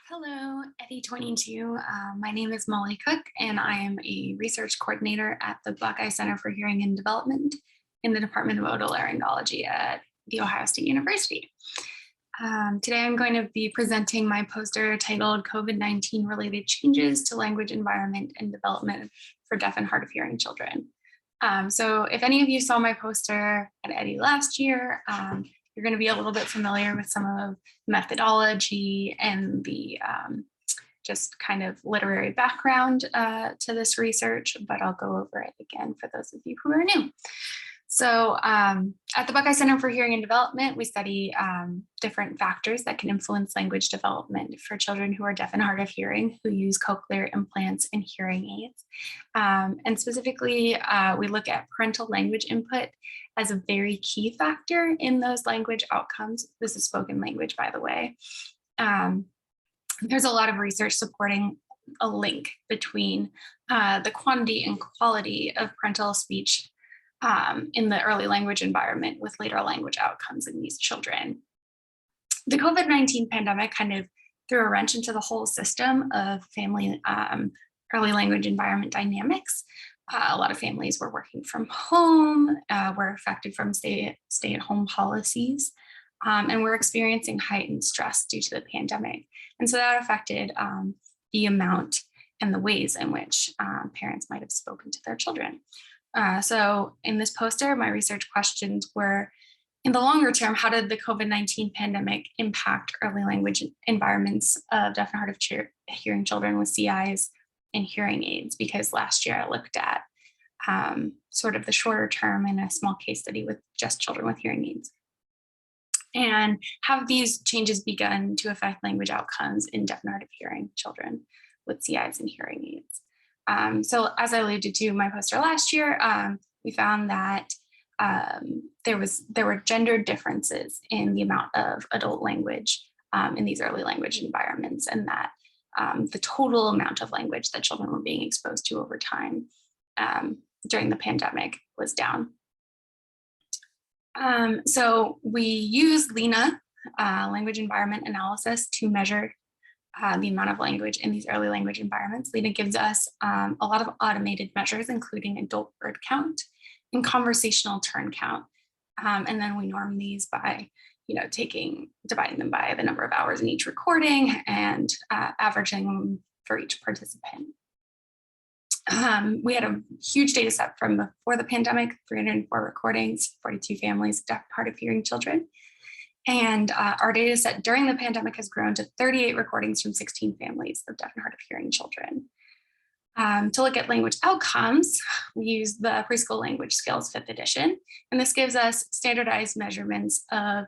Hello, EHDI 22. My name is Molly Cook, and I am a research coordinator at the Buckeye Center for Hearing and Development in the Department of Otolaryngology at The Ohio State University. Today, I'm going to be presenting my poster titled COVID-19 Related Changes to Language Environment and Development for Deaf and Hard of Hearing Children. So if any of you saw my poster at EHDI last year, you're going to be a little bit familiar with some of methodology and the just kind of literary background to this research, but I'll go over it again for those of you who are new. So at the Buckeye Center for Hearing and Development, we study different factors that can influence language development for children who are deaf and hard of hearing who use cochlear implants and hearing aids. And specifically, we look at parental language input as a very key factor in those language outcomes. This is spoken language, by the way. There's a lot of research supporting a link between the quantity and quality of parental speech in the early language environment with later language outcomes in these children. The COVID-19 pandemic kind of threw a wrench into the whole system of family early language environment dynamics. A lot of families were working from home, were affected from stay-at-home policies, and were experiencing heightened stress due to the pandemic. And so that affected the amount and the ways in which parents might have spoken to their children. So in this poster, my research questions were, in the longer term, how did the COVID-19 pandemic impact early language environments of deaf and hard of hearing children with CIs and hearing aids? Because last year I looked at sort of the shorter term in a small case study with just children with hearing aids. And have these changes begun to affect language outcomes in deaf and hard of hearing children with CIs and hearing aids? So as I alluded to in my poster last year, we found that there were gender differences in the amount of adult language in these early language environments, and that the total amount of language that children were being exposed to over time during the pandemic was down. So we use LENA, language environment analysis, to measure the amount of language in these early language environments. LENA gives us a lot of automated measures, including adult word count and conversational turn count. And then we norm these by dividing them by the number of hours in each recording and averaging them for each participant. We had a huge data set from before the pandemic, 304 recordings, 42 families of deaf and hard of hearing children. And our data set during the pandemic has grown to 38 recordings from 16 families of deaf and hard of hearing children. To look at language outcomes, we use the Preschool Language Skills 5th edition, and this gives us standardized measurements of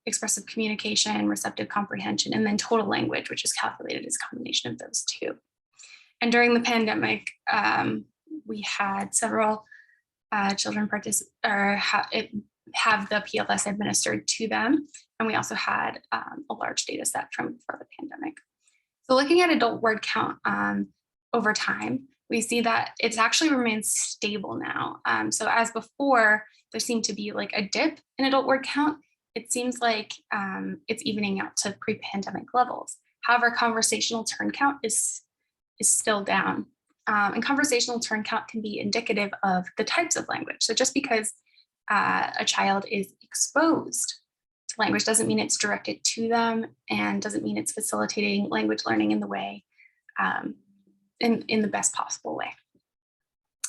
expressive communication, receptive comprehension, and then total language, which is calculated as a combination of those two. And during the pandemic, we had several children have the PLS administered to them. And we also had a large data set from before the pandemic. So looking at adult word count over time, we see that it's actually remains stable now. So as before, there seemed to be like a dip in adult word count. It seems like it's evening out to pre-pandemic levels. However, conversational turn count is still down. And conversational turn count can be indicative of the types of language. So just because a child is exposed to language doesn't mean it's directed to them, and doesn't mean it's facilitating language learning in the way, in the best possible way.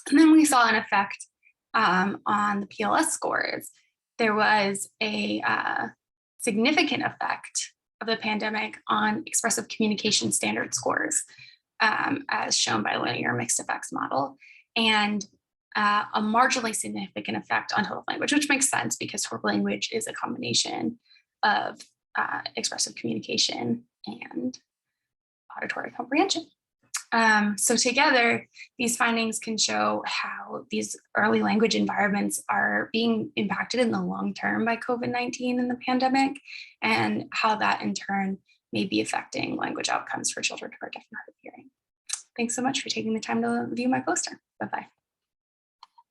And then we saw an effect on the PLS scores. There was a significant effect of the pandemic on expressive communication standard scores, as shown by a linear mixed effects model, and a marginally significant effect on total language, which makes sense because total language is a combination of expressive communication and auditory comprehension. So together, these findings can show how these early language environments are being impacted in the long term by COVID-19 and the pandemic, and how that in turn may be affecting language outcomes for children who are deaf and hard of hearing. Thanks so much for taking the time to view my poster. Bye-bye.